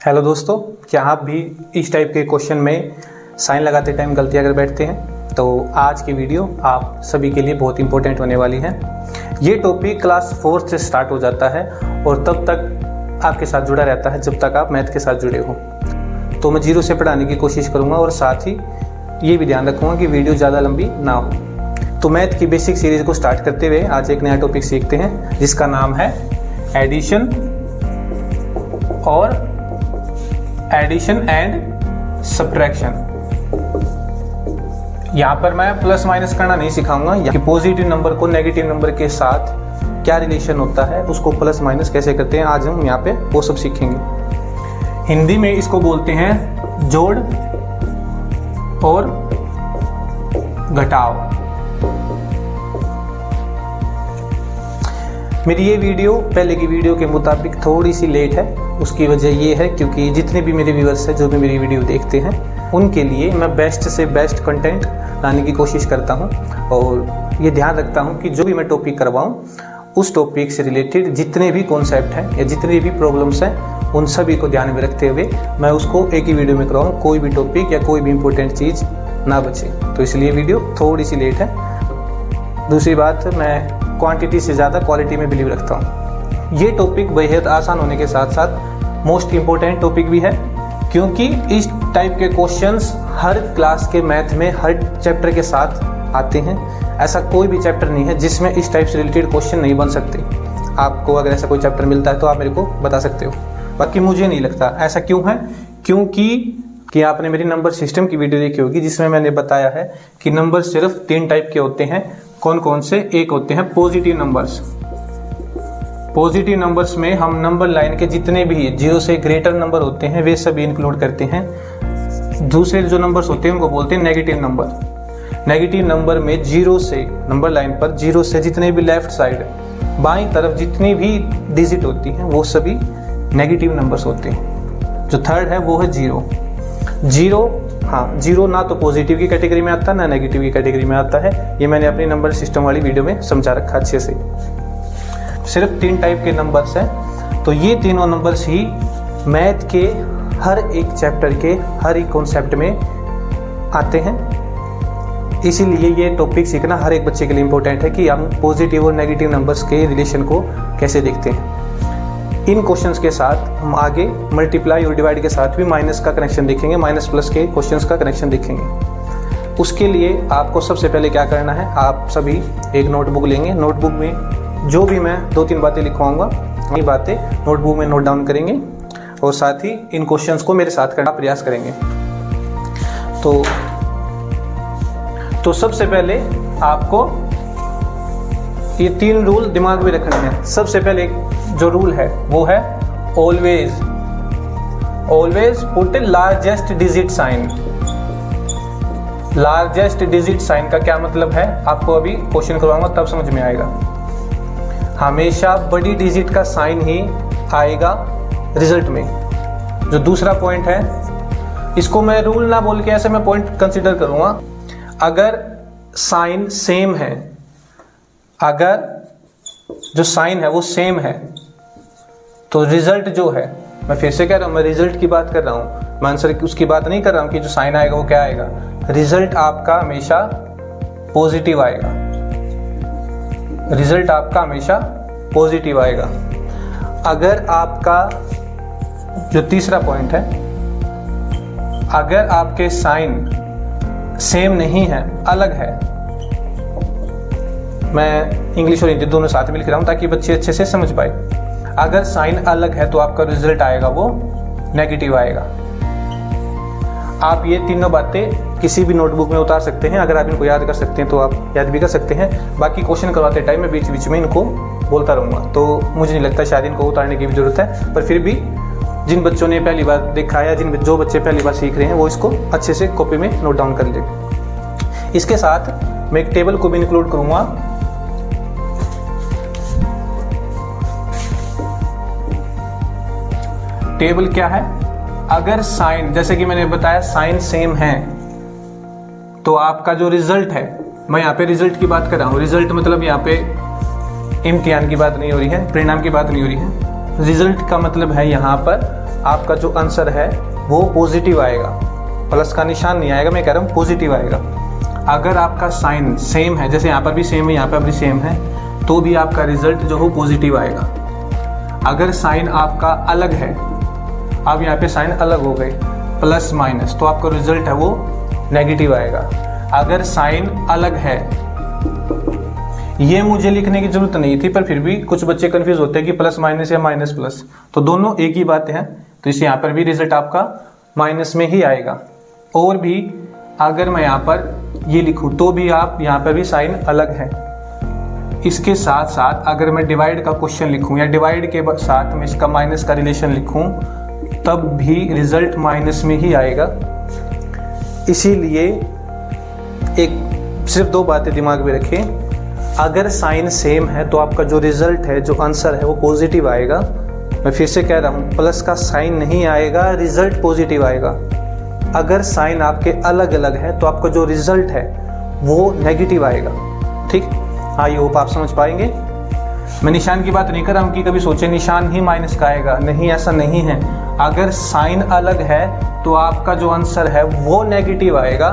Hello दोस्तों, क्या आप भी इस टाइप के क्वेश्चन में साइन लगाते टाइम गलतियां कर बैठते हैं? तो आज की वीडियो आप सभी के लिए बहुत इंपॉर्टेंट होने वाली है। ये टॉपिक क्लास 4 से स्टार्ट हो जाता है और तब तक आपके साथ जुड़ा रहता है जब तक आप मैथ के साथ जुड़े हो। तो मैं जीरो से पढ़ाने की कोशिश करूँगा और साथ ही ये भी ध्यान रखूँगा कि वीडियो ज़्यादा लंबी ना हो। तो मैथ की बेसिक सीरीज़ को स्टार्ट करते हुए आज एक नया टॉपिक सीखते हैं जिसका नाम है एडिशन और एडिशन एंड सब्ट्रैक्शन। यहाँ पर मैं प्लस माइनस करना नहीं सिखाऊंगा कि पॉजिटिव नंबर को नेगेटिव नंबर के साथ क्या रिलेशन होता है, उसको प्लस माइनस कैसे करते हैं, आज हम यहाँ पे वो सब सीखेंगे। हिंदी में इसको बोलते हैं जोड़ और घटाव। मेरी ये वीडियो पहले की वीडियो के मुताबिक थोड़ी सी लेट है। उसकी वजह ये है क्योंकि जितने भी मेरे व्यूअर्स हैं जो भी मेरी वीडियो देखते हैं उनके लिए मैं बेस्ट से बेस्ट कंटेंट लाने की कोशिश करता हूं और ये ध्यान रखता हूं कि जो भी मैं टॉपिक करवाऊं उस टॉपिक से रिलेटेड जितने भी कॉन्सेप्ट हैं या जितने भी प्रॉब्लम्स हैं उन सभी को ध्यान में रखते हुए मैं उसको एक ही वीडियो में करवाऊँ, कोई भी टॉपिक या कोई भी इंपॉर्टेंट चीज़ ना बचे। तो इसलिए वीडियो थोड़ी सी लेट है। दूसरी बात, मैं क्वांटिटी से ज़्यादा क्वालिटी में बिलीव रखता हूँ। ये टॉपिक बेहद आसान होने के साथ साथ मोस्ट इम्पोर्टेंट टॉपिक भी है क्योंकि इस टाइप के क्वेश्चंस हर क्लास के मैथ में हर चैप्टर के साथ आते हैं। ऐसा कोई भी चैप्टर नहीं है जिसमें इस टाइप से रिलेटेड क्वेश्चन नहीं बन सकते। आपको अगर ऐसा कोई चैप्टर मिलता है तो आप मेरे को बता सकते हो, बाकी मुझे नहीं लगता। ऐसा क्यों है? क्योंकि आपने मेरी नंबर सिस्टम की वीडियो देखी होगी जिसमें मैंने बताया है कि नंबर सिर्फ 3 टाइप के होते हैं। कौन कौन से? एक होते हैं पॉजिटिव नंबर्स। पॉजिटिव नंबर्स में हम नंबर लाइन के जितने भी 0 से ग्रेटर नंबर होते हैं वे सभी इंक्लूड करते हैं। दूसरे जो नंबर्स होते हैं उनको बोलते हैं नेगेटिव नंबर। नेगेटिव नंबर में 0 से नंबर लाइन पर 0 से जितने भी लेफ्ट साइड बाईं तरफ जितनी भी डिजिट होती हैं वो सभी नेगेटिव नंबर्स होते हैं। जो थर्ड है वो है 0। जीरो ना तो पॉजिटिव की कैटेगरी में आता है ना नेगेटिव की कैटेगरी में आता है। ये मैंने अपनी नंबर सिस्टम वाली वीडियो में समझा रखा अच्छे से। सिर्फ 3 टाइप के नंबर्स हैं। तो ये तीनों नंबर्स ही मैथ के हर एक चैप्टर के हर एक कॉन्सेप्ट में आते हैं। इसीलिए ये टॉपिक सीखना हर एक बच्चे के लिए इम्पोर्टेंट है कि हम पॉजिटिव और नेगेटिव नंबर्स के रिलेशन को कैसे देखते हैं। इन क्वेश्चंस के साथ हम आगे मल्टीप्लाई और डिवाइड के साथ भी माइनस का कनेक्शन देखेंगे, माइनस प्लस के क्वेश्चंस का कनेक्शन देखेंगे। उसके लिए आपको सबसे पहले क्या करना है, आप सभी एक नोटबुक लेंगे। नोटबुक में जो भी मैं 2-3 बातें लिखवाऊंगा ये बातें नोटबुक में नोट डाउन करेंगे और साथ ही इन क्वेश्चंस को मेरे साथ करने का प्रयास करेंगे। तो सबसे पहले आपको ये 3 रूल दिमाग में रखने हैं। सबसे पहले जो रूल है वो है always put largest digit sign. Largest digit sign का क्या मतलब है आपको अभी क्वेश्चन करवाऊंगा तब समझ में आएगा। हमेशा बड़ी डिजिट का साइन ही आएगा रिजल्ट में। जो दूसरा पॉइंट है इसको मैं रूल ना बोल के ऐसे मैं पॉइंट कंसीडर करूंगा। अगर साइन सेम है, अगर जो साइन है वो सेम है तो रिजल्ट जो है, मैं फिर से कह रहा हूं, मैं रिजल्ट की बात कर रहा हूं, मैं आंसर की उसकी बात नहीं कर रहा हूं कि जो साइन आएगा वो क्या आएगा। रिजल्ट आपका हमेशा पॉजिटिव आएगा। रिजल्ट आपका हमेशा पॉजिटिव आएगा। अगर आपका जो तीसरा पॉइंट है, अगर आपके साइन सेम नहीं है, अलग है, मैं इंग्लिश और हिंदी दोनों साथ में लिख रहा हूं ताकि बच्चे अच्छे से समझ पाए। अगर साइन अलग है तो आपका रिजल्ट आएगा वो नेगेटिव आएगा। आप ये तीनों बातें किसी भी नोटबुक में उतार सकते हैं। अगर आप इनको याद कर सकते हैं तो आप याद भी कर सकते हैं। बाकी क्वेश्चन करवाते टाइम मैं बीच बीच में इनको बोलता रहूँगा, तो मुझे नहीं लगता शायद इनको उतारने की भी जरूरत है। पर फिर भी जिन बच्चों ने पहली बार देखा है, जो बच्चे पहली बार सीख रहे हैं वो इसको अच्छे से कॉपी में नोट डाउन कर लें। इसके साथ मैं एक टेबल को भी इंक्लूड करूँगा। टेबल क्या है? अगर साइन, जैसे कि मैंने बताया, साइन सेम है तो आपका जो रिजल्ट है, मैं यहाँ पे रिजल्ट की बात कर रहा हूँ। रिजल्ट मतलब यहाँ पे इम्तिहान की बात नहीं हो रही है, परिणाम की बात नहीं हो रही है। रिजल्ट का मतलब है यहाँ पर आपका जो आंसर है वो पॉजिटिव आएगा, प्लस का निशान नहीं आएगा, मैं कह रहा हूँ पॉजिटिव आएगा। अगर आपका साइन सेम है, जैसे यहाँ पर भी सेम है, यहाँ पर भी सेम है, तो भी आपका रिजल्ट जो हो पॉजिटिव आएगा। अगर साइन आपका अलग है, अब यहाँ पे साइन अलग हो गए प्लस माइनस, तो आपका रिजल्ट है वो नेगेटिव आएगा। अगर साइन अलग है, ये मुझे लिखने की जरूरत नहीं थी, पर फिर भी कुछ बच्चे कंफ्यूज होते हैं कि प्लस माइनस या माइनस प्लस, तो दोनों एक ही बात है, तो इस यहाँ पर भी रिजल्ट आपका माइनस में ही आएगा। और भी अगर मैं यहाँ पर ये लिखूं तो भी आप यहाँ पर भी साइन अलग है। इसके साथ साथ अगर मैं डिवाइड का क्वेश्चन लिखूं या डिवाइड के साथ में इसका माइनस का रिलेशन लिखूं, तब भी रिजल्ट माइनस में ही आएगा। इसीलिए एक सिर्फ दो बातें दिमाग में रखें, अगर साइन सेम है तो आपका जो रिजल्ट है, जो आंसर है वो पॉजिटिव आएगा। मैं फिर से कह रहा हूँ, प्लस का साइन नहीं आएगा, रिजल्ट पॉजिटिव आएगा। अगर साइन आपके अलग अलग है तो आपका जो रिजल्ट है वो नेगेटिव आएगा। ठीक, आई होप आप समझ पाएंगे। मैं निशान की बात नहीं कर रहा हूँ कि कभी सोचे निशान ही माइनस का आएगा, नहीं, ऐसा नहीं है। अगर साइन अलग है तो आपका जो आंसर है वो नेगेटिव आएगा।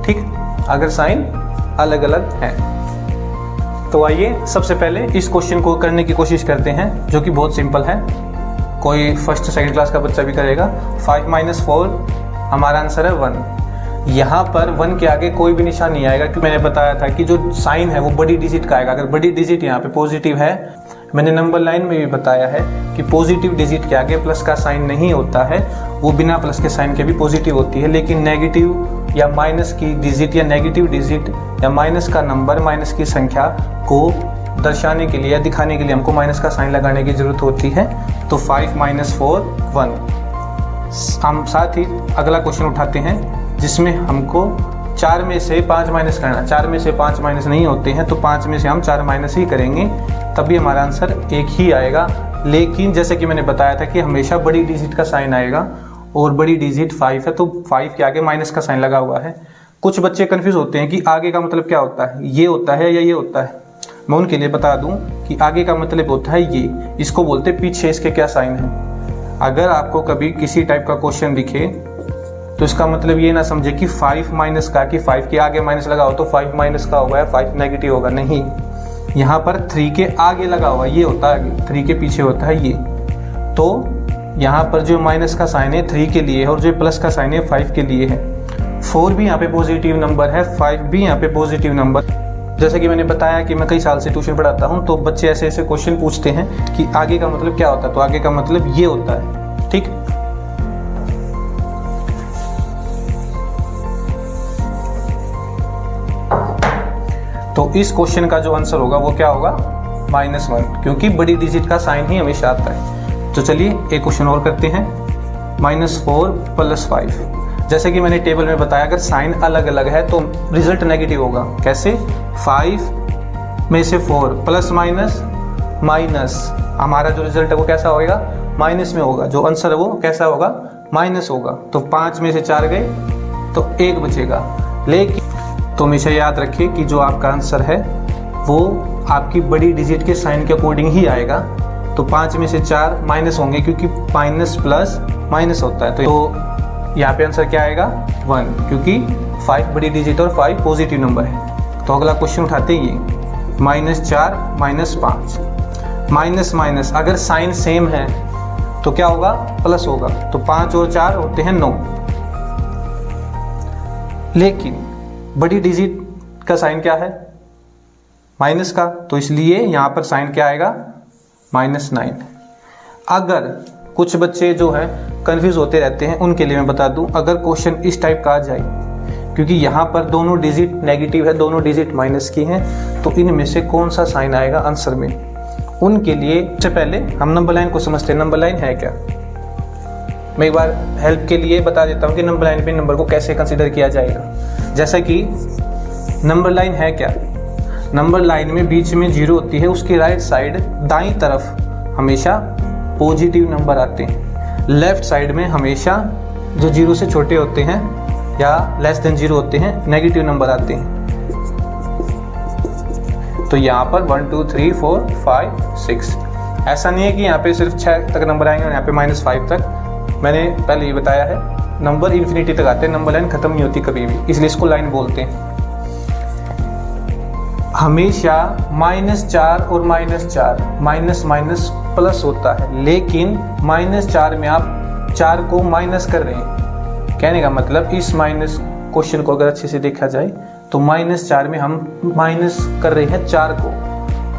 ठीक, अगर साइन अलग अलग है। तो आइए सबसे पहले इस क्वेश्चन को करने की कोशिश करते हैं, जो कि बहुत सिंपल है, कोई फर्स्ट सेकंड क्लास का बच्चा भी करेगा। 5 - 4 हमारा आंसर है 1। यहाँ पर 1 के आगे कोई भी निशान नहीं आएगा, क्योंकि मैंने बताया था कि जो साइन है वो बड़ी डिजिट का आएगा। अगर बड़ी डिजिट यहाँ पे पॉजिटिव है, मैंने नंबर लाइन में भी बताया है कि पॉजिटिव डिजिट के आगे प्लस का साइन नहीं होता है, वो बिना प्लस के साइन के भी पॉजिटिव होती है। लेकिन नेगेटिव या माइनस की डिजिट या नेगेटिव डिजिट या माइनस का नंबर, माइनस की संख्या को दर्शाने के लिए या दिखाने के लिए हमको माइनस का साइन लगाने की जरूरत होती है। तो 5 - 4 1। हम साथ ही अगला क्वेश्चन उठाते हैं, जिसमें हमको 4 में से 5 माइनस करना। 4 में से 5 माइनस नहीं होते हैं, तो 5 में से हम 4 माइनस ही करेंगे, तभी हमारा आंसर एक ही आएगा। लेकिन जैसे कि मैंने बताया था कि हमेशा बड़ी डिजिट का साइन आएगा, और बड़ी डिजिट 5 है, तो 5 के आगे माइनस का साइन लगा हुआ है। कुछ बच्चे कंफ्यूज होते हैं कि आगे का मतलब क्या होता है, ये होता है या ये होता है। मैं उनके लिए बता दूं कि आगे का मतलब होता है ये, इसको बोलते पीछे इसके क्या साइन है। अगर आपको कभी किसी टाइप का क्वेश्चन दिखे तो इसका मतलब ये ना समझे कि 5 माइनस का, कि 5 के आगे माइनस लगा हो तो 5 माइनस का होगा, 5 नेगेटिव होगा, नहीं। यहाँ पर 3 के आगे लगा हुआ ये होता है, 3 के पीछे होता है ये। तो यहाँ पर जो माइनस का साइन है 3 के लिए है, और जो प्लस का साइन है 5 के लिए है। 4 भी यहाँ पे पॉजिटिव नंबर है, 5 भी यहाँ पे पॉजिटिव नंबर। जैसे कि मैंने बताया कि मैं कई साल से ट्यूशन पढ़ाता हूँ, तो बच्चे ऐसे ऐसे क्वेश्चन पूछते हैं कि आगे का मतलब क्या होता है, तो आगे का मतलब ये होता है। ठीक, तो इस क्वेश्चन का जो आंसर होगा वो क्या होगा, -1, क्योंकि बड़ी डिजिट का साइन ही हमेशा आता है। तो चलिए एक क्वेश्चन और करते हैं। -4 + 5, जैसे कि मैंने टेबल में बताया, अगर साइन अलग अलग है तो रिजल्ट नेगेटिव होगा। कैसे, 5 में से 4 प्लस माइनस माइनस, हमारा जो रिजल्ट है वो कैसा होगा, माइनस में होगा। जो आंसर है वो कैसा होगा, माइनस होगा। तो 5 में से 4 गए तो 1 बचेगा। लेकिन तो हमेशा याद रखिए कि जो आपका आंसर है वो आपकी बड़ी डिजिट के साइन के अकॉर्डिंग ही आएगा। तो 5 में से 4 माइनस होंगे, क्योंकि माइनस प्लस माइनस होता है। तो यहाँ पे आंसर क्या आएगा, 1, क्योंकि 5 बड़ी डिजिट और 5 पॉजिटिव नंबर है। तो अगला क्वेश्चन उठाते हैं ये, -4 - 5, माइनस माइनस, अगर साइन सेम है तो क्या होगा, प्लस होगा। तो 5 और 4 होते हैं 9। लेकिन बड़ी डिजिट का साइन क्या है, माइनस का, तो इसलिए यहाँ पर साइन क्या आएगा, -9। अगर कुछ बच्चे जो है कंफ्यूज होते रहते हैं, उनके लिए मैं बता दूं, अगर क्वेश्चन इस टाइप का आ जाए, क्योंकि यहाँ पर दोनों डिजिट नेगेटिव है, दोनों डिजिट माइनस की हैं, तो इनमें से कौन सा साइन आएगा आंसर में, उनके लिए सबसे पहले हम नंबर लाइन को समझते हैं। नंबर लाइन है क्या, मैं एक बार हेल्प के लिए बता देता हूँ कि नंबर लाइन पे नंबर को कैसे कंसीडर किया जाएगा। जैसा कि नंबर लाइन है क्या, नंबर लाइन में बीच में 0 होती है, उसकी राइट साइड दाईं तरफ हमेशा पॉजिटिव नंबर आते हैं, लेफ्ट साइड में हमेशा जो 0 से छोटे होते हैं या लेस देन 0 होते हैं नेगेटिव नंबर आते हैं। तो यहाँ पर 1 2 3 4 5 6 ऐसा नहीं है कि यहाँ पे सिर्फ 6 तक नंबर आएंगे और यहाँ पे -5 तक। मैंने पहले ये बताया है, नंबर इन्फिनिटी तक आते हैं, नंबर लाइन खत्म नहीं होती कभी भी, इसलिए इसको लाइन बोलते हैं। हमेशा -4 और -4 माइनस माइनस प्लस होता है, लेकिन -4 में आप 4 को माइनस कर रहे हैं। कहने का मतलब इस माइनस क्वेश्चन को अगर अच्छे से देखा जाए तो -4 में हम माइनस कर रहे हैं 4 को,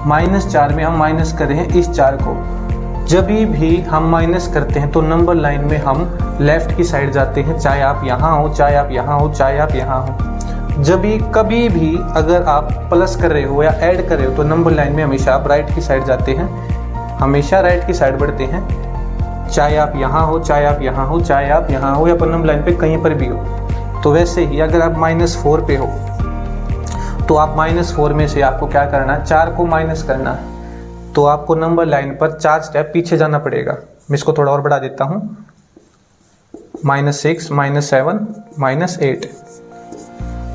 -4 में हम माइनस कर रहे हैं इस 4 को। जब भी हम माइनस करते हैं तो नंबर लाइन में हम लेफ्ट की साइड जाते हैं, चाहे आप यहाँ हो, चाहे आप यहाँ हो, चाहे आप यहाँ हो। जब भी कभी भी अगर आप प्लस कर रहे हो या ऐड कर रहे हो तो नंबर लाइन में हमेशा आप राइट की साइड जाते हैं, हमेशा राइट की साइड बढ़ते हैं, चाहे आप यहाँ हो, चाहे आप यहाँ हो, चाहे आप यहाँ हो या पर नंबर लाइन पे कहीं पर भी हो। तो वैसे ही अगर आप -4 पे हो तो आप -4 में से आपको क्या करना है, 4 को माइनस करना है। तो आपको नंबर लाइन पर 4 स्टेप पीछे जाना पड़ेगा। मैं इसको थोड़ा और बढ़ा देता हूँ, -6, -7, -8।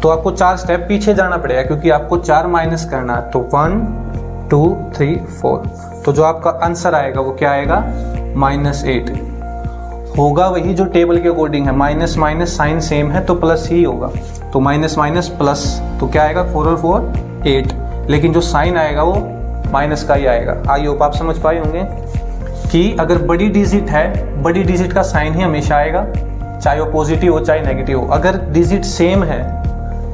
तो आपको 4 स्टेप पीछे जाना पड़ेगा क्योंकि आपको 4 माइनस करना है। तो 1 2 3 4, तो जो आपका आंसर आएगा वो क्या आएगा, -8 होगा। वही जो टेबल के अकॉर्डिंग है, माइनस माइनस साइन सेम है तो प्लस ही होगा। तो माइनस माइनस प्लस, तो क्या आएगा 4 और 4 8, लेकिन जो साइन आएगा वो माइनस का ही आएगा। आई होप आप समझ पाए होंगे कि अगर बड़ी डिजिट है, बड़ी डिजिट का साइन ही हमेशा आएगा, चाहे वो पॉजिटिव हो चाहे नेगेटिव हो। अगर डिजिट सेम है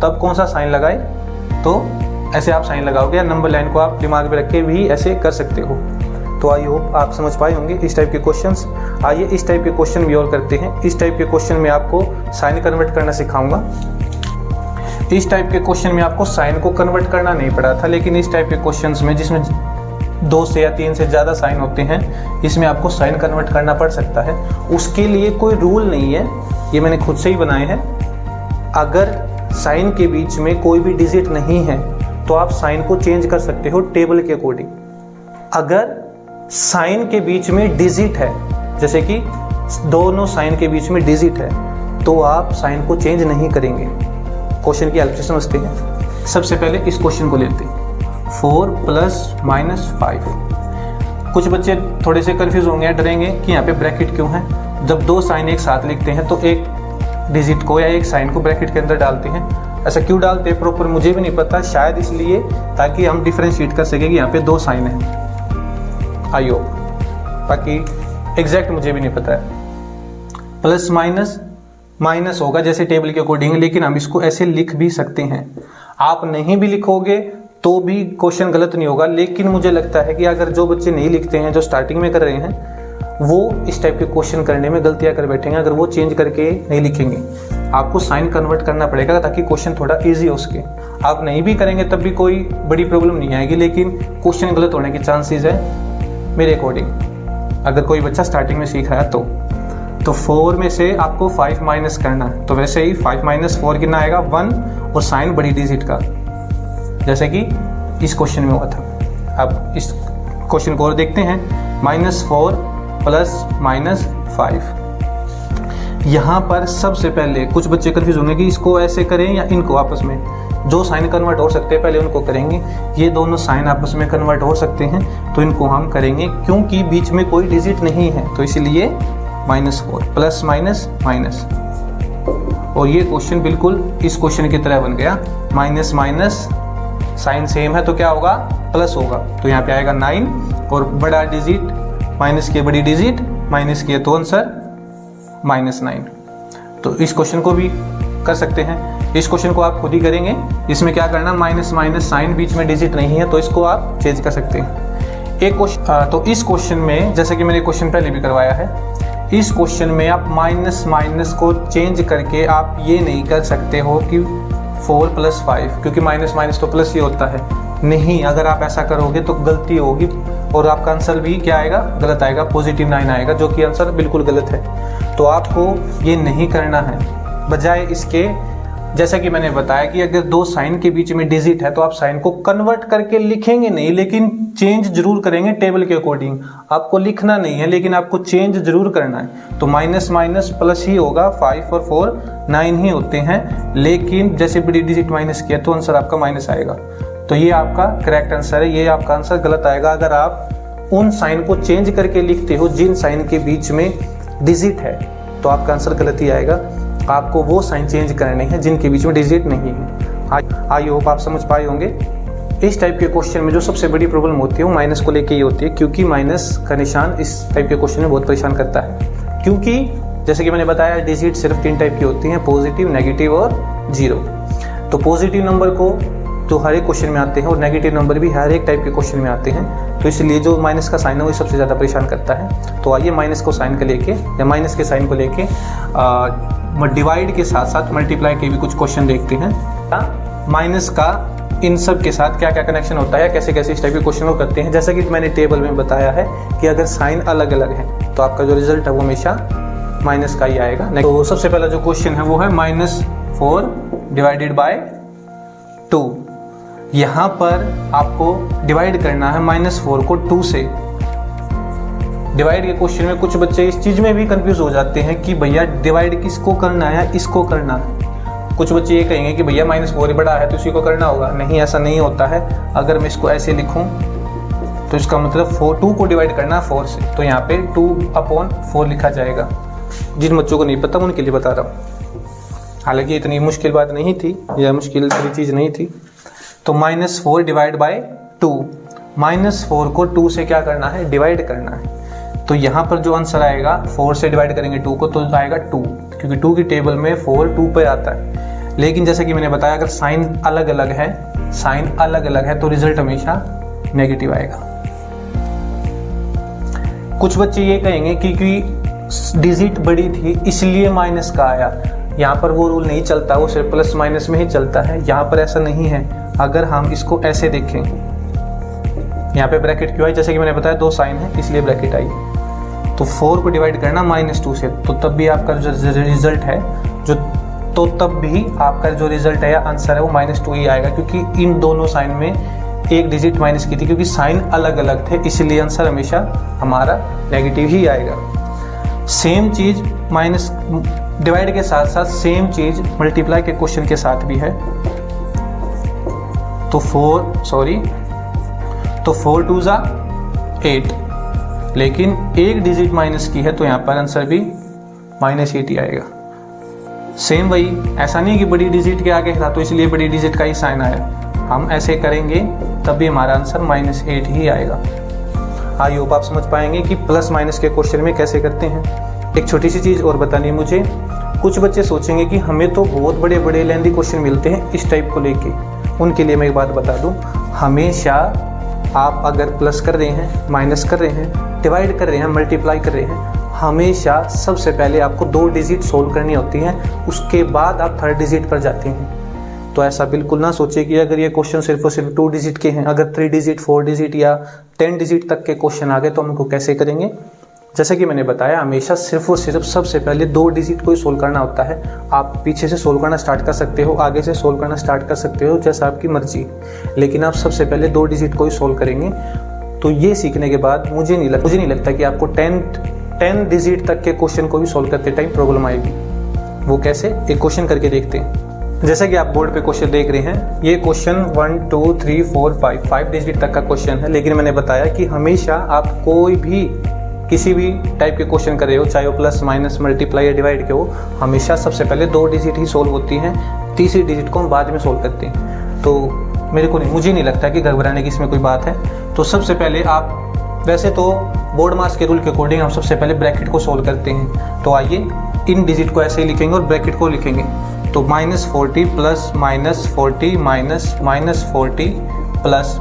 तब कौन सा साइन लगाए, तो ऐसे आप साइन लगाओगे, या नंबर लाइन को आप दिमाग में रख के भी ऐसे कर सकते हो। तो आई होप आप समझ पाए होंगे इस टाइप के क्वेश्चंस। आइए इस टाइप के क्वेश्चन भी और करते हैं। इस टाइप के क्वेश्चन में आपको साइन कन्वर्ट करना सिखाऊंगा। इस टाइप के क्वेश्चन में आपको साइन को कन्वर्ट करना नहीं पड़ा था, लेकिन इस टाइप के क्वेश्चंस में जिसमें 2 से या 3 से ज़्यादा साइन होते हैं, इसमें आपको साइन कन्वर्ट करना पड़ सकता है। उसके लिए कोई रूल नहीं है, ये मैंने खुद से ही बनाए हैं। अगर साइन के बीच में कोई भी डिजिट नहीं है तो आप साइन को चेंज कर सकते हो टेबल के अकॉर्डिंग। अगर साइन के बीच में डिजिट है, जैसे कि दोनों साइन के बीच में डिजिट है, तो आप साइन को चेंज नहीं करेंगे। क्वेश्चन की हेल्प से समझते हैं। सबसे पहले इस क्वेश्चन को लेते हैं, 4 + -5। कुछ बच्चे थोड़े से कंफ्यूज होंगे, डरेंगे कि यहाँ पे ब्रैकेट क्यों है। जब 2 साइन एक साथ लिखते हैं तो एक डिजिट को या एक साइन को ब्रैकेट के अंदर डालते हैं। ऐसा क्यों डालते हैं प्रॉपर मुझे भी नहीं पता, शायद इसलिए ताकि हम डिफरेंशिएट कर सकें कि यहाँ पे 2 साइन है। आइयो, बाकी एग्जैक्ट मुझे भी नहीं पता है। प्लस माइनस माइनस होगा जैसे टेबल के अकॉर्डिंग, लेकिन हम इसको ऐसे लिख भी सकते हैं। आप नहीं भी लिखोगे तो भी क्वेश्चन गलत नहीं होगा, लेकिन मुझे लगता है कि अगर जो बच्चे नहीं लिखते हैं, जो स्टार्टिंग में कर रहे हैं, वो इस टाइप के क्वेश्चन करने में गलतियां कर बैठेंगे अगर वो चेंज करके नहीं लिखेंगे। आपको साइन कन्वर्ट करना पड़ेगा ताकि क्वेश्चन थोड़ा इजी हो सके। आप नहीं भी करेंगे तब भी कोई बड़ी प्रॉब्लम नहीं आएगी, लेकिन क्वेश्चन गलत होने के चांसेस है मेरे अकॉर्डिंग, अगर कोई बच्चा स्टार्टिंग में सीख रहा है तो 4 में से आपको 5 माइनस करना है। तो वैसे ही 5 - 4 कितना आएगा 1, और साइन बड़ी डिजिट का, जैसे कि इस क्वेश्चन में हुआ था। अब इस क्वेश्चन को और देखते हैं, -4 + -5। यहाँ पर सबसे पहले कुछ बच्चे कंफ्यूज होंगे कि इसको ऐसे करें या इनको आपस में। जो साइन कन्वर्ट हो सकते हैं पहले उनको करेंगे। ये दोनों साइन आपस में कन्वर्ट हो सकते हैं तो इनको हम करेंगे, क्योंकि बीच में कोई डिजिट नहीं है, तो इसलिए -4 प्लस माइनस माइनस। और ये क्वेश्चन बिल्कुल इस क्वेश्चन की तरह बन गया। माइनस माइनस साइन सेम है तो क्या होगा, प्लस होगा। तो यहाँ पे आएगा 9, और बड़ा डिजिट माइनस की बड़ी डिजिट माइनस की है तो आंसर -9। तो इस क्वेश्चन को भी कर सकते हैं। इस क्वेश्चन को आप खुद ही करेंगे। इसमें क्या करना, माइनस माइनस साइन बीच में डिजिट नहीं है तो इसको आप चेंज कर सकते हैं। एक क्वेश्चन, तो इस क्वेश्चन में जैसे कि मैंने क्वेश्चन पहले भी करवाया है, इस क्वेश्चन में आप माइनस माइनस को चेंज करके आप ये नहीं कर सकते हो कि 4 + 5, क्योंकि माइनस माइनस तो प्लस ही होता है। नहीं, अगर आप ऐसा करोगे तो गलती होगी और आपका आंसर भी क्या आएगा, गलत आएगा, +9 आएगा, जो कि आंसर बिल्कुल गलत है। तो आपको ये नहीं करना है। बजाय इसके, जैसा कि मैंने बताया कि अगर 2 साइन के बीच में डिजिट है तो आप साइन को कन्वर्ट करके लिखेंगे नहीं, लेकिन चेंज जरूर करेंगे टेबल के अकॉर्डिंग। आपको लिखना नहीं है, लेकिन आपको चेंज जरूर करना है। तो माइनस माइनस प्लस ही होगा, 5 और 4 9 ही होते हैं, लेकिन जैसे बड़ी डिजिट माइनस किया तो आंसर आपका माइनस आएगा। तो ये आपका करेक्ट आंसर है, ये आपका आंसर गलत आएगा अगर आप उन साइन को चेंज करके लिखते हो जिन साइन के बीच में डिजिट है, तो आपका आंसर गलत ही आएगा। आपको वो साइन चेंज करने हैं जिनके बीच में डिजिट नहीं है। आई होप आप समझ पाए होंगे। इस टाइप के क्वेश्चन में जो सबसे बड़ी प्रॉब्लम होती है वो माइनस को लेके ही होती है, क्योंकि माइनस का निशान इस टाइप के क्वेश्चन में बहुत परेशान करता है। क्योंकि जैसे कि मैंने बताया, डिजिट सिर्फ 3 टाइप की होती हैं, पॉजिटिव, नेगेटिव और जीरो। तो पॉजिटिव नंबर को जो हर एक क्वेश्चन में आते हैं और नेगेटिव नंबर भी हर एक टाइप के क्वेश्चन में आते हैं, तो इसलिए जो माइनस का साइन है वो सबसे ज़्यादा परेशान करता है। तो आइए माइनस को साइन को लेके या माइनस के साइन को लेके डिवाइड के साथ साथ मल्टीप्लाई के भी कुछ क्वेश्चन देखते हैं। माइनस का इन सब के साथ क्या क्या कनेक्शन होता है, कैसे कैसे इस टाइप के क्वेश्चन को करते हैं। जैसा कि मैंने टेबल में बताया है कि अगर साइन अलग अलग है तो आपका जो रिजल्ट है वो हमेशा माइनस का ही आएगा। तो सबसे पहला जो क्वेश्चन है वो है -4 डिवाइडेड बाय 2। यहाँ पर आपको डिवाइड करना है -4 को 2 से। डिवाइड के क्वेश्चन में कुछ बच्चे इस चीज़ में भी कंफ्यूज हो जाते हैं कि भैया डिवाइड किसको करना है, इसको करना है। कुछ बच्चे ये कहेंगे कि भैया -4 बड़ा है तो इसी को करना होगा। नहीं, ऐसा नहीं होता है। अगर मैं इसको ऐसे लिखूं तो इसका मतलब 2 को डिवाइड करना है 4 से, तो यहाँ पे 2/4 लिखा जाएगा। जिन बच्चों को नहीं पता उनके लिए बता रहा हूँ। हालांकि इतनी मुश्किल बात नहीं थी या मुश्किल चीज़ नहीं थी। तो -4 डिवाइड बाय 2, -4 को 2 से क्या करना है, डिवाइड करना है। तो यहाँ पर जो आंसर आएगा, 4 से डिवाइड करेंगे 2 को तो आएगा 2, क्योंकि 2 की टेबल में 4 2 पे आता है। लेकिन जैसे कि मैंने बताया, अगर साइन अलग अलग है तो रिजल्ट हमेशा नेगेटिव आएगा। कुछ बच्चे ये कहेंगे कि क्योंकि डिजिट बड़ी थी इसलिए माइनस का आया। यहाँ पर वो रूल नहीं चलता, वो सिर्फ प्लस माइनस में ही चलता है। यहाँ पर ऐसा नहीं है। अगर हम इसको ऐसे देखें, यहाँ पे ब्रैकेट क्यों आई, जैसे कि मैंने बताया 2 साइन है इसलिए ब्रैकेट आई। तो 4 को डिवाइड करना -2 से, तो तब भी आपका जो रिजल्ट है या आंसर है वो -2 ही आएगा, क्योंकि इन दोनों साइन में एक डिजिट माइनस की थी, क्योंकि साइन अलग अलग थे, इसलिए आंसर हमेशा हमारा नेगेटिव ही आएगा। सेम चीज माइनस डिवाइड के साथ साथ सेम चीज मल्टीप्लाई के क्वेश्चन के साथ भी है। तो 4 2 ज़ा 8, लेकिन एक डिजिट माइनस की है तो यहाँ पर आंसर भी -8 ही आएगा। सेम वही, ऐसा नहीं कि बड़ी डिजिट के आगे था तो इसलिए बड़ी डिजिट का ही साइन आया। हम ऐसे करेंगे तब भी हमारा आंसर -8 ही आएगा। आई होप आप समझ पाएंगे कि प्लस माइनस के क्वेश्चन में कैसे करते हैं। एक छोटी सी चीज़ और बतानी है मुझे। कुछ बच्चे सोचेंगे कि हमें तो बहुत बड़े बड़े लेंथी क्वेश्चन मिलते हैं इस टाइप को लेके। उनके लिए मैं एक बात बता दूं, हमेशा आप अगर प्लस कर रहे हैं, माइनस कर रहे हैं, डिवाइड कर रहे हैं, मल्टीप्लाई कर रहे हैं, हमेशा सबसे पहले आपको 2 डिजिट सोल्व करनी होती हैं, उसके बाद आप 3rd डिजिट पर जाते हैं। तो ऐसा बिल्कुल ना सोचे कि अगर ये क्वेश्चन सिर्फ और सिर्फ 2 डिजिट के हैं, अगर 3 डिजिट 4 डिजिट या 10 डिजिट तक के क्वेश्चन आ गए तो हम उनको कैसे करेंगे। जैसे कि मैंने बताया, हमेशा सिर्फ और सिर्फ सबसे पहले 2 डिजिट को ही सोल्व करना होता है। आप पीछे से सोल्व करना स्टार्ट कर सकते हो, आगे से सोल्व करना स्टार्ट कर सकते हो, जैसा आपकी मर्जी, लेकिन आप सबसे पहले 2 डिजिट को ही सोल्व करेंगे। तो ये सीखने के बाद मुझे नहीं लगता कि आपको 10 डिजिट तक के क्वेश्चन को भी सोल्व करते टाइम प्रॉब्लम आएगी। वो कैसे, एक क्वेश्चन करके देखते हैं। जैसा कि आप बोर्ड पे क्वेश्चन देख रहे हैं, ये क्वेश्चन 1 2 3 4 5 डिजिट तक का क्वेश्चन है। लेकिन मैंने बताया कि हमेशा आप कोई भी किसी भी टाइप के क्वेश्चन कर रहे हो, चाहे वो प्लस माइनस मल्टीप्लाई या डिवाइड के हो, हमेशा सबसे पहले 2 डिजिट ही सोल्व होती हैं, तीसरी डिजिट को हम बाद में सोल्व करते हैं। तो मुझे नहीं लगता कि घबराने की इसमें कोई बात है। तो सबसे पहले आप, वैसे तो बोर्ड मार्क्स के रूल के अकॉर्डिंग हम सबसे पहले ब्रैकेट को सोल्व करते हैं। तो आइए इन डिजिट को ऐसे ही लिखेंगे और ब्रैकेट को लिखेंगे। तो -40 प्लस -40 माइनस -40 प्लस,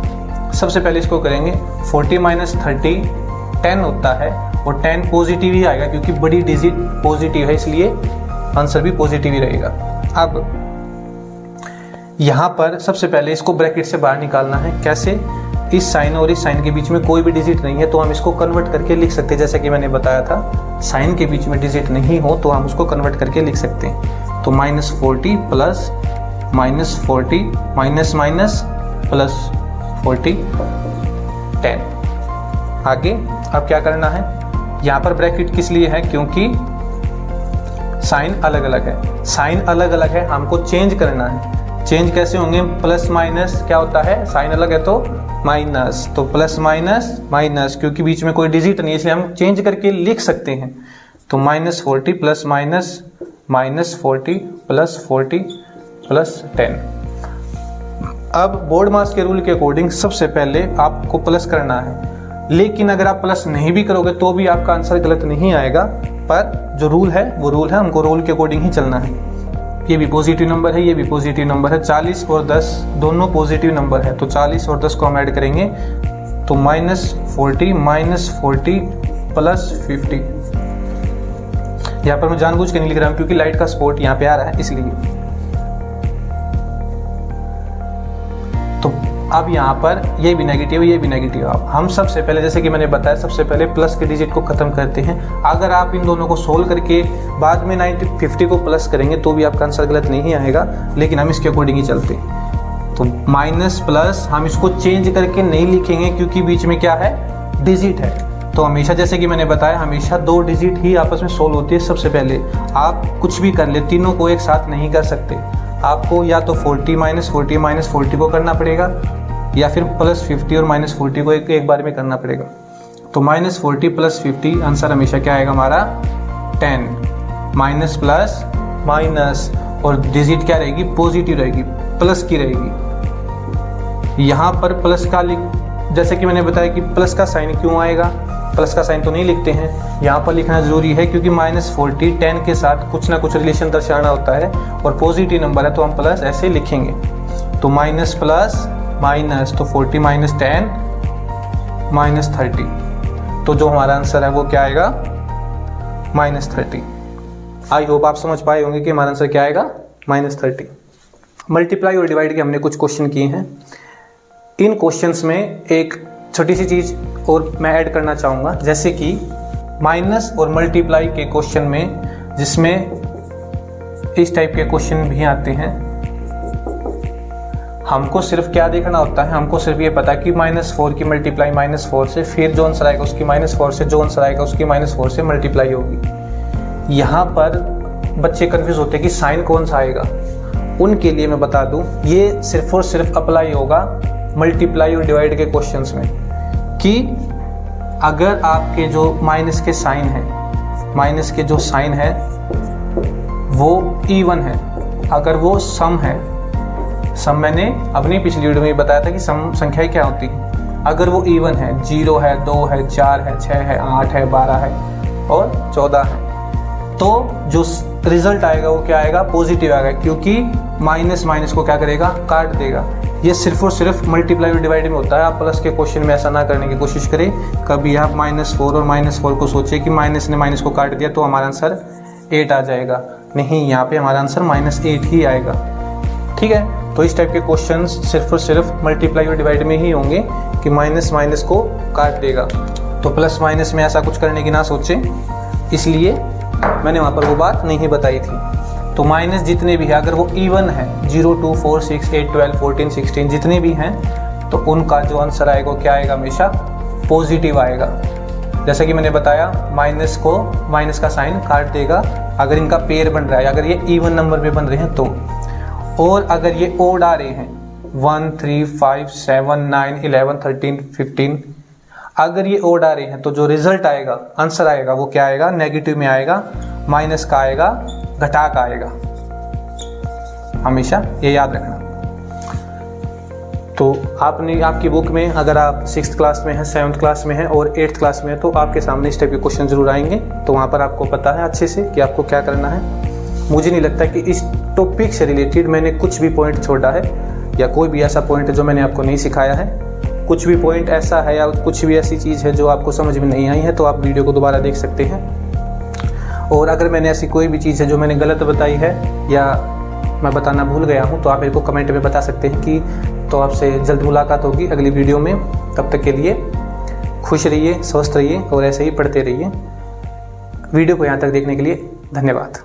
सबसे पहले इसको करेंगे 40 - 30 10 होता है, और 10 पॉजिटिव ही आएगा क्योंकि बड़ी डिजिट पॉजिटिव है, इसलिए आंसर भी पॉजिटिव ही रहेगा। अब यहाँ पर सबसे पहले इसको ब्रैकेट से बाहर निकालना है। कैसे, इस साइन और इस साइन के बीच में कोई भी डिजिट नहीं है तो हम इसको कन्वर्ट करके लिख सकते हैं। जैसे कि मैंने बताया था, साइन के बीच में डिजिट नहीं हो तो हम उसको कन्वर्ट करके लिख सकते हैं। तो -40 प्लस -40 माइनस माइनस प्लस 40 10। आगे अब क्या करना है, यहाँ पर ब्रैकेट किस लिए है, क्योंकि साइन अलग अलग है। साइन अलग अलग है, हमको चेंज करना है। चेंज कैसे होंगे, प्लस माइनस क्या होता है, साइन अलग है तो माइनस, तो प्लस माइनस माइनस, क्योंकि बीच में कोई डिजिट नहीं है इसलिए हम चेंज करके लिख सकते हैं। तो -40 प्लस माइनस -40 प्लस 40 प्लस 10। अब बोर्ड मास के रूल के अकॉर्डिंग सबसे पहले आपको प्लस करना है, लेकिन अगर आप प्लस नहीं भी करोगे तो भी आपका आंसर गलत नहीं आएगा, पर जो रूल है वो रूल है, हमको रूल के अकॉर्डिंग ही चलना है। ये भी पॉजिटिव नंबर है, ये भी पॉजिटिव नंबर है, 40 और 10 दोनों पॉजिटिव नंबर है, तो 40 और 10 को हम ऐड करेंगे तो -40 प्लस 50। यहाँ पर मैं जानबूझ के नहीं लिख रहा हूँ क्योंकि लाइट का स्पॉट यहाँ पे आ रहा है इसलिए। तो अब यहाँ पर ये भी नेगेटिव, ये भी नेगेटिव। अब हम सबसे पहले, जैसे कि मैंने बताया, सबसे पहले प्लस के डिजिट को खत्म करते हैं। अगर आप इन दोनों को सोल्व करके बाद में 50 को प्लस करेंगे तो भी आपका आंसर गलत नहीं आएगा, लेकिन हम इसके अकॉर्डिंग ही चलते हैं। तो माइनस प्लस हम इसको चेंज करके नहीं लिखेंगे क्योंकि बीच में क्या है, डिजिट है। तो हमेशा, जैसे कि मैंने बताया, हमेशा 2 डिजिट ही आपस में सोल्व होती है। सबसे पहले आप कुछ भी कर ले, तीनों को एक साथ नहीं कर सकते। आपको या तो 40 -40 को करना पड़ेगा, या फिर प्लस 50 और -40 को एक बार में करना पड़ेगा। तो -40 प्लस 50 आंसर हमेशा क्या आएगा हमारा 10। माइनस प्लस माइनस और डिजिट क्या रहेगी, पॉजिटिव रहेगी, प्लस की रहेगी। यहाँ पर प्लस का जैसे कि मैंने बताया कि प्लस का साइन क्यों आएगा, प्लस का साइन तो नहीं लिखते हैं, यहाँ पर लिखना जरूरी है क्योंकि -40 10 के साथ कुछ ना कुछ रिलेशन दर्शाना होता है और पॉजिटिव नंबर है तो हम प्लस ऐसे लिखेंगे। तो माइनस प्लस माइनस, तो 40 - 10 -30, तो जो हमारा आंसर है वो क्या आएगा -30। आई होप आप समझ पाए होंगे कि हमारा आंसर क्या आएगा -30। मल्टीप्लाई और डिवाइड के हमने कुछ क्वेश्चन किए हैं। इन क्वेश्चंस में एक छोटी सी चीज और मैं ऐड करना चाहूँगा, जैसे कि माइनस और मल्टीप्लाई के क्वेश्चन में, जिसमें इस टाइप के क्वेश्चन भी आते हैं, हमको सिर्फ क्या देखना होता है, हमको सिर्फ ये पता है कि -4 की मल्टीप्लाई -4 से, फिर जो आंसर आएगा उसकी -4 से, जो आंसर आएगा उसकी -4 से मल्टीप्लाई होगी। यहाँ पर बच्चे कंफ्यूज होते हैं कि साइन कौन सा आएगा। उनके लिए मैं बता दूं, ये सिर्फ और सिर्फ अप्लाई होगा मल्टीप्लाई और डिवाइड के क्वेश्चंस में, कि अगर आपके जो माइनस के साइन है, माइनस के जो साइन है वो इवन है, अगर वो सम है, सम मैंने अपनी पिछली वीडियो में बताया था कि सम संख्याएं क्या होती हैं, अगर वो इवन है, 0 है, 2 है, 4 है, 6 है, 8 है, 12 है और 14 है, तो जो रिजल्ट आएगा वो क्या आएगा, पॉजिटिव आएगा, क्योंकि माइनस माइनस को क्या करेगा, काट देगा। ये सिर्फ और सिर्फ मल्टीप्लाई और डिवाइड में होता है। आप प्लस के क्वेश्चन में ऐसा ना करने की कोशिश करें। कभी आप -4 और -4 को सोचिए कि माइनस ने माइनस को काट दिया तो हमारा आंसर 8 आ जाएगा, नहीं, यहाँ पे हमारा आंसर -8 ही आएगा। ठीक है, तो इस टाइप के क्वेश्चंस सिर्फ और सिर्फ मल्टीप्लाई और डिवाइड में ही होंगे कि माइनस माइनस को काट देगा। तो प्लस माइनस में ऐसा कुछ करने की ना सोचें, इसलिए मैंने वहाँ पर वो बात नहीं बताई थी। तो माइनस जितने भी है, अगर वो इवन है, 0, 2, 4, 6, 8, 12, 14, 16 जितने भी हैं, तो उनका जो आंसर आएगा क्या आएगा, हमेशा पॉजिटिव आएगा। जैसा कि मैंने बताया, माइनस को, माइनस का साइन काट देगा अगर इनका पेयर बन रहा है, अगर ये इवन नंबर में बन रहे हैं तो। और अगर ये ओड आ रहे हैं 1, 3, 5, 7, 9, 11, 13, 15, अगर ये ओड आ रहे हैं तो जो रिजल्ट आएगा, आंसर आएगा, वो क्या आएगा, नेगेटिव में आएगा, माइनस का आएगा, घटा का आएगा। हमेशा ये याद रखना। तो आपने, आपकी बुक में अगर आप 6th क्लास में हैं, 7th क्लास में हैं और 8th क्लास में हैं, तो आपके सामने इस टाइप के क्वेश्चन जरूर आएंगे। तो वहाँ पर आपको पता है अच्छे से कि आपको क्या करना है। मुझे नहीं लगता कि इस टॉपिक से रिलेटेड मैंने कुछ भी पॉइंट छोड़ा है, या कोई भी ऐसा पॉइंट है जो मैंने आपको नहीं सिखाया है। कुछ भी पॉइंट ऐसा है या कुछ भी ऐसी चीज़ है जो आपको समझ में नहीं आई है, तो आप वीडियो को दोबारा देख सकते हैं। और अगर मैंने ऐसी कोई भी चीज़ है जो मैंने गलत बताई है या मैं बताना भूल गया हूँ, तो आप मेरे को कमेंट में बता सकते हैं कि। तो आपसे जल्द मुलाकात होगी अगली वीडियो में। तब तक के लिए खुश रहिए, स्वस्थ रहिए और ऐसे ही पढ़ते रहिए। वीडियो को यहाँ तक देखने के लिए धन्यवाद।